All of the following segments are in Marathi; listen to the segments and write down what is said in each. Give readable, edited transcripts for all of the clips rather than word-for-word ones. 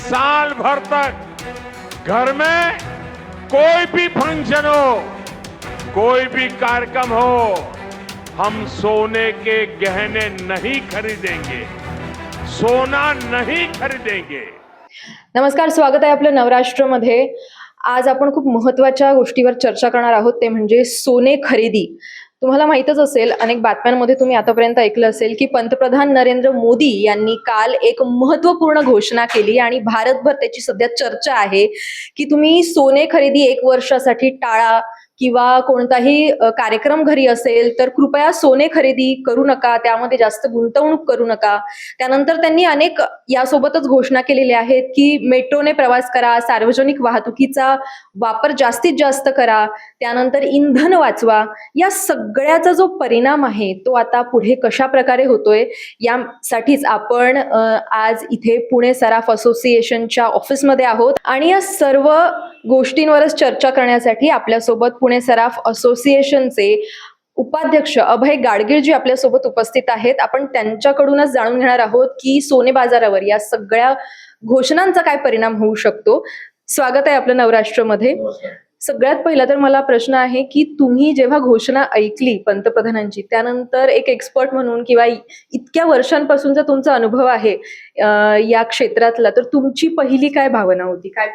साल भर तक घर में कोई भी फंक्शन हो, कोई भी कार्यक्रम हो, हम सोने के गहने नहीं खरीदेंगे, सोना नहीं खरीदेंगे। नमस्कार, स्वागत आहे आपलं नवराष्ट्रमध्ये। आज आपण खूप महत्त्वाच्या गोष्टीवर चर्चा करणार आहोत, ते म्हणजे सोने खरेदी। तुम्हाला माहीतच असेल, अनेक बातम्यांमध्ये तुम्ही आतापर्यंत ऐकलं असेल की पंतप्रधान नरेंद्र मोदी यांनी काल एक महत्त्वपूर्ण घोषणा केली आणि भारतभर त्याची सध्या चर्चा आहे की तुम्ही सोने खरेदी 1 वर्षासाठी टाळा किंवा कोणताही कार्यक्रम घरी असेल तर कृपया सोने खरेदी करू नका, त्यामध्ये जास्त गुंतवणूक करू नका। त्यानंतर त्यांनी अनेक यासोबतच घोषणा केलेल्या आहेत की मेट्रोने प्रवास करा, सार्वजनिक वाहतुकीचा वापर जास्तीत जास्त करा, त्यानंतर इंधन वाचवा। या सगळ्याचा जो परिणाम आहे तो आता पुढे कशा प्रकारे होतोय यासाठीच आपण आज इथे पुणे सराफ असोसिएशनच्या ऑफिसमध्ये आहोत आणि या सर्व गोष्टींवरच चर्चा करण्यासाठी आपल्यासोबत पुणे सराफ असोसिएशनचे उपाध्यक्ष अभय गाडगीळजी आपल्यासोबत उपस्थित आहेत। आपण त्यांच्याकडूनच जाणून घेणार आहोत की सोने बाजारावर या सगळ्या घोषणांचा काय परिणाम होऊ शकतो। स्वागत आहे आपलं नवराष्ट्रमध्ये। सगळ्यात पहिला तर मला प्रश्न आहे की तुम्ही जेव्हा घोषणा ऐकली पंतप्रधानांची, त्यानंतर एक एक्सपर्ट म्हणून किंवा इतक्या वर्षांपासूनचा तुमचा अनुभव आहे या क्षेत्रातला, तर तुमची पहिली काय भावना होती, काय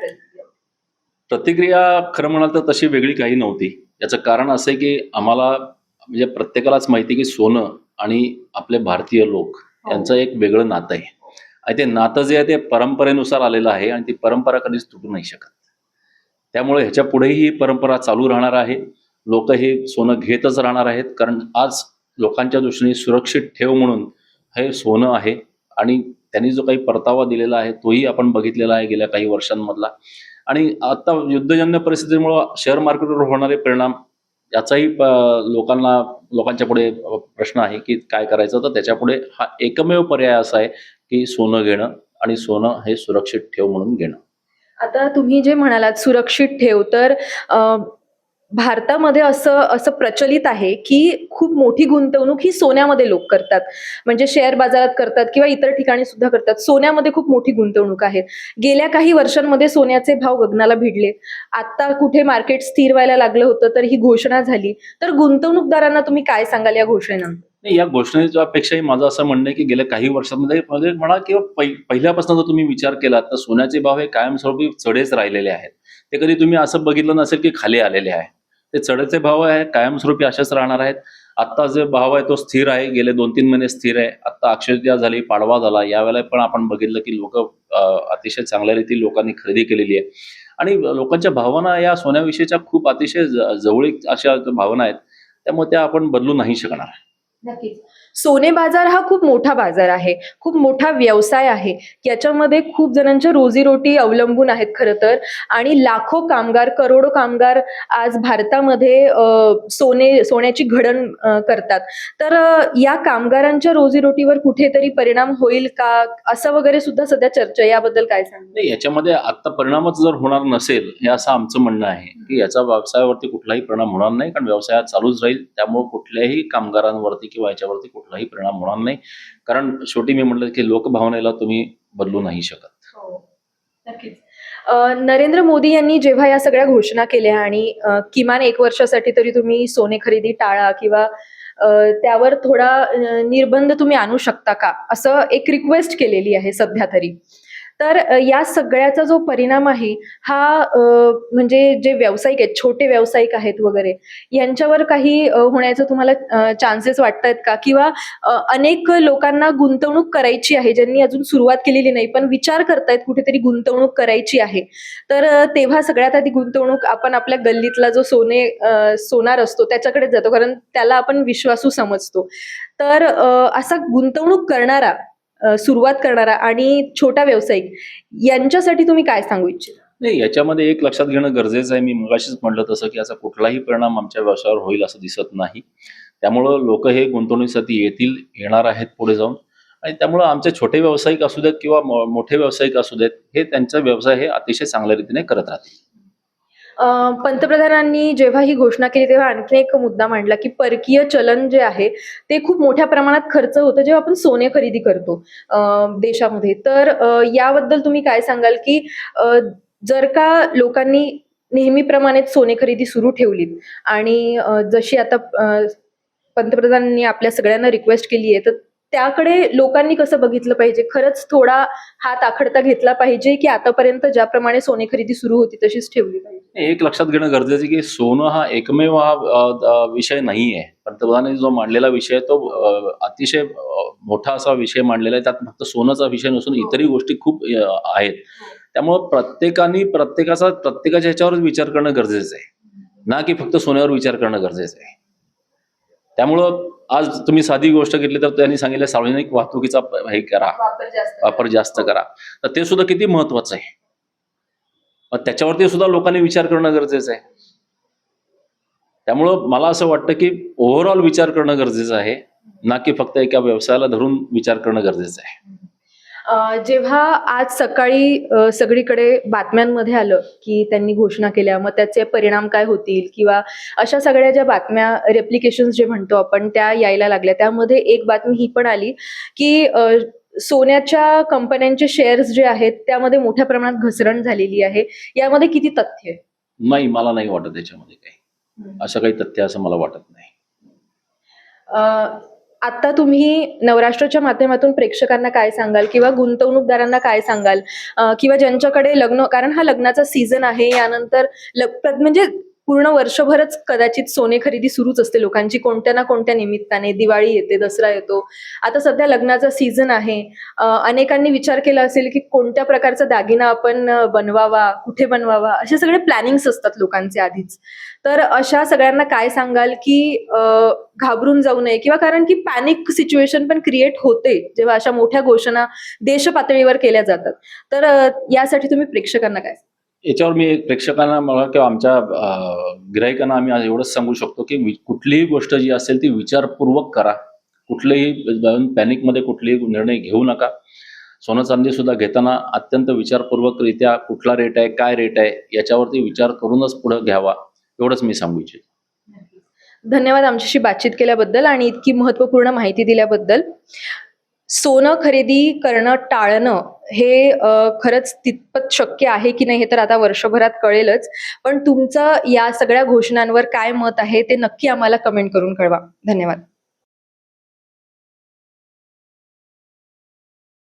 प्रतिक्रिया खरं म्हणाल तर तशी वेगळी काही नव्हती। याचं कारण असं आहे की आम्हाला म्हणजे प्रत्येकालाच माहिती की सोनं आणि आपले भारतीय लोक यांचं एक वेगळं नातं आहे आणि ते नातं जे आहे ते परंपरेनुसार आलेलं आहे आणि ती परंपरा कधीच तुटू नाही शकत। त्यामुळे ह्याच्या पुढेही ही परंपरा चालू राहणार आहे। लोक हे सोनं घेतच राहणार आहेत, कारण आज लोकांच्या दृष्टीने सुरक्षित ठेव म्हणून हे सोनं आहे आणि त्यांनी जो काही परतावा दिलेला आहे तोही आपण बघितलेला आहे गेल्या काही वर्षांमधला। आणि आता युद्धजन्य परिस्थितीमुळे शेअर मार्केटवर होणारे परिणाम याचाही लोकांच्या पुढे प्रश्न आहे की काय करायचं। तर त्याच्या पुढे हा एकमेव पर्याय असा आहे की सोनं घेणं आणि सोनं हे सुरक्षित ठेव म्हणून घेणं। आता तुम्ही जे म्हणालात सुरक्षित ठेव, तर भारतामध्ये असं प्रचलित आहे की खूप मोठी गुंतवणूक ही सोन्यामध्ये लोक करतात, म्हणजे शेअर बाजारात करतात किंवा इतर ठिकाणी सुद्धा करतात। सोन्यामध्ये खूप मोठी गुंतवणूक आहे। गेल्या काही वर्षांमध्ये सोन्याचे भाव गगनाला भिडले। आता कुठे मार्केट स्थिर व्हायला लागलं होतं तर ही घोषणा झाली, तर गुंतवणूकदारांना तुम्ही काय सांगाल या घोषणेनंतर? नाही, या घोषणेच्या पेक्षाही माझं असं म्हणणं आहे की गेल्या काही वर्षांमध्ये म्हणजे म्हणा किंवा पहिल्यापासून जर तुम्ही विचार केला तर सोन्याचे भाव हे कायमस्वरूपी चढेच राहिलेले आहेत। ते कधी तुम्ही असं बघितलं नसेल की खाली आलेले आहे। ते चढेचे भाव आहे कायमस्वरूपी असेच राहणार आहेत। आता जे भाव आहे तो स्थिर आहे, गेले 2-3 महिने स्थिर आहे। आता अक्षय तृतीया झाली, पाडवा झाला, यावेळेला पण आपण बघितलं की लोक अतिशय चांगल्या रीती लोकांनी खरेदी केलेली आहे आणि लोकांच्या भावना या सोन्याविषयीच्या खूप अतिशय जवळीक अशा भावना आहेत, त्यामुळे त्या आपण बदलू नाही शकणार। नक्कीच। सोने बाजार हा खूप मोठा बाजार आहे, खूप मोठा व्यवसाय आहे। याच्यामध्ये खूप जणांच्या रोजीरोटी अवलंबून आहेत खरं तर, आणि लाखो कामगार, करोडो कामगार आज भारतामध्ये सोन्याची घडण करतात। तर या कामगारांच्या रोजीरोटीवर कुठेतरी परिणाम होईल का, असं वगैरे सुद्धा सध्या चर्चा, याबद्दल काय सांगू? नाही, याच्यामध्ये आता परिणामच जर होणार नसेल हे असं आमचं म्हणणं आहे की याचा व्यवसायावरती कुठलाही परिणाम होणार नाही, कारण व्यवसाय चालूच राहील। त्यामुळे कुठल्याही कामगारांवरती किंवा याच्यावरती कुठलाही परिणाम होणार नाही, कारण शेवटी मी म्हटलं की लोकभावनेला तुम्ही बदलू नाही शकत। हो, नक्कीच। नरेंद्र मोदी यांनी जेव्हा या सगळ्या घोषणा केल्या आणि किमान 1 वर्षासाठी तरी तुम्ही सोने खरेदी टाळा किंवा त्यावर थोडा निर्बंध तुम्ही आणू शकता का, असं एक रिक्वेस्ट केलेली आहे सध्या तरी। तर या सगळ्याचा जो परिणाम आहे हा म्हणजे जे व्यावसायिक आहेत, छोटे व्यावसायिक आहेत वगैरे, यांच्यावर काही होण्याचं तुम्हाला चान्सेस वाटतायत का? किंवा अनेक लोकांना गुंतवणूक करायची आहे, ज्यांनी अजून सुरुवात केलेली नाही पण विचार करतायत कुठेतरी गुंतवणूक करायची आहे, तर तेव्हा सगळ्यात आधी गुंतवणूक आपण आपल्या गल्लीतला जो सोनार असतो त्याच्याकडे जातो, कारण त्याला आपण विश्वासू समजतो। तर असा गुंतवणूक करणारा, सुरुवात करणारा आणि छोटा व्यावसायिक यांच्यासाठी तुम्ही काय सांगू इच्छिता? नाही, याच्यामध्ये एक लक्षात घेणं गरजेचं आहे, मी मगाशीच म्हटलं तसं की याचा कुठलाही परिणाम आमच्या व्यवसायावर होईल असं दिसत नाही। त्यामुळं लोक हे गुंतवणुकीसाठी येणार आहेत पुढे जाऊन, आणि त्यामुळं आमचे छोटे व्यावसायिक असू देत किंवा मोठे व्यावसायिक असू देत, हे त्यांचा व्यवसाय हे अतिशय चांगल्या रीतीने करत राहतील। पंतप्रधानांनी जेव्हा ही घोषणा केली तेव्हा आणखी एक मुद्दा मांडला की परकीय चलन जे आहे ते खूप मोठ्या प्रमाणात खर्च होतं जेव्हा आपण सोने खरेदी करतो देशामध्ये. तर याबद्दल तुम्ही काय सांगाल की जर का लोकांनी नेहमीप्रमाणेच सोने खरेदी सुरू ठेवलीत आणि जशी आता पंतप्रधानांनी आपल्या सगळ्यांना रिक्वेस्ट केली आहे, तर त्याकडे लोकांनी कसं बघितलं पाहिजे? खरंच थोडा हात आखडता घेतला पाहिजे की आतापर्यंत ज्याप्रमाणे सोने खरेदी सुरू होती तशीच ठेवली पाहिजे? एक लक्षात घेणं गरजेचं आहे की सोनं हा एकमेव विषय नाही आहे. पंतप्रधानांनी जो मांडलेला विषय आहे तो अतिशय मोठा असा विषय मांडलेला आहे. त्यात फक्त सोनंचा विषय नसून इतरही गोष्टी खूप आहेत. त्यामुळं प्रत्येकाच्या ह्याच्यावरच विचार करणं गरजेचं आहे, ना की फक्त सोन्यावर विचार करणं गरजेचं आहे. त्यामुळं आज तुम्ही साधी गोष्ट घेतली तर त्यांनी सांगितलं सार्वजनिक वाहतुकीचा हे करा, वापर जास्त करा. तर ते सुद्धा किती महत्वाचं आहे. मग त्याच्यावरती सुद्धा लोकांनी विचार करणं गरजेचं आहे. त्यामुळं मला असं वाटतं की ओव्हरऑल विचार करणं गरजेचं आहे, ना की फक्त एका व्यवसायाला धरून विचार करणं गरजेचं आहे. जेव्हा आज सकाळी सगळीकडे बातम्यांमध्ये आलं की त्यांनी घोषणा केल्या, मग त्याचे परिणाम काय होतील किंवा अशा सगळ्या ज्या बातम्या रेप्लिकेशन्स जे म्हणतो आपण त्या यायला लागल्या, त्यामध्ये एक बातमी ही पण आली की सोन्याच्या कंपन्यांचे शेअर्स जे आहेत त्यामध्ये मोठ्या प्रमाणात घसरण झालेली आहे. यामध्ये किती तथ्य आहे? नाही, मला नाही वाटत त्याच्यामध्ये काही असं काही तथ्य असं मला वाटत नाही. आता तुम्ही नवराष्ट्राच्या माध्यमातून प्रेक्षकांना काय सांगाल किंवा गुंतवणूकदारांना काय सांगाल किंवा ज्यांच्याकडे लग्न, कारण हा लग्नाचा सीझन आहे, यानंतर म्हणजे पूर्ण वर्षभरच कदाचित सोने खरेदी सुरूच असते लोकांची कोणत्या ना कोणत्या निमित्ताने. दिवाळी येते, दसरा येतो, आता सध्या लग्नाचा सीझन आहे. अनेकांनी विचार केला असेल की कोणत्या प्रकारचा दागिना आपण बनवावा, कुठे बनवावा, असे सगळे प्लॅनिंग्स असतात लोकांचे आधीच. तर अशा सगळ्यांना काय सांगाल की घाबरून जाऊ नये, किंवा कारण की पॅनिक सिच्युएशन पण क्रिएट होते जेव्हा अशा मोठ्या घोषणा देश पातळीवर केल्या जातात. तर यासाठी तुम्ही प्रेक्षकांना काय? याच्यावर मी प्रेक्षकांना मला किंवा आमच्या गिराहिकांना आम्ही आज एवढंच सांगू शकतो की कुठलीही गोष्ट जी असेल ती विचारपूर्वक करा. कुठलेही पॅनिकमध्ये कुठलेही निर्णय घेऊ नका. सोनं चांदी सुद्धा घेताना अत्यंत विचारपूर्वकरित्या कुठला रेट आहे, काय रेट आहे, याच्यावरती विचार करूनच पुढे घ्यावा, एवढंच मी सांगू इच्छितो. धन्यवाद आमच्याशी बातचीत केल्याबद्दल आणि इतकी महत्त्वपूर्ण माहिती दिल्याबद्दल. सोनं खरेदी करणं टाळणं हे खरंच तितपत शक्य आहे की नाही हे तर आता वर्षभरात कळेलच. पण तुमचं या सगळ्या घोषणांवर काय मत आहे ते नक्की आम्हाला कमेंट करून कळवा. धन्यवाद.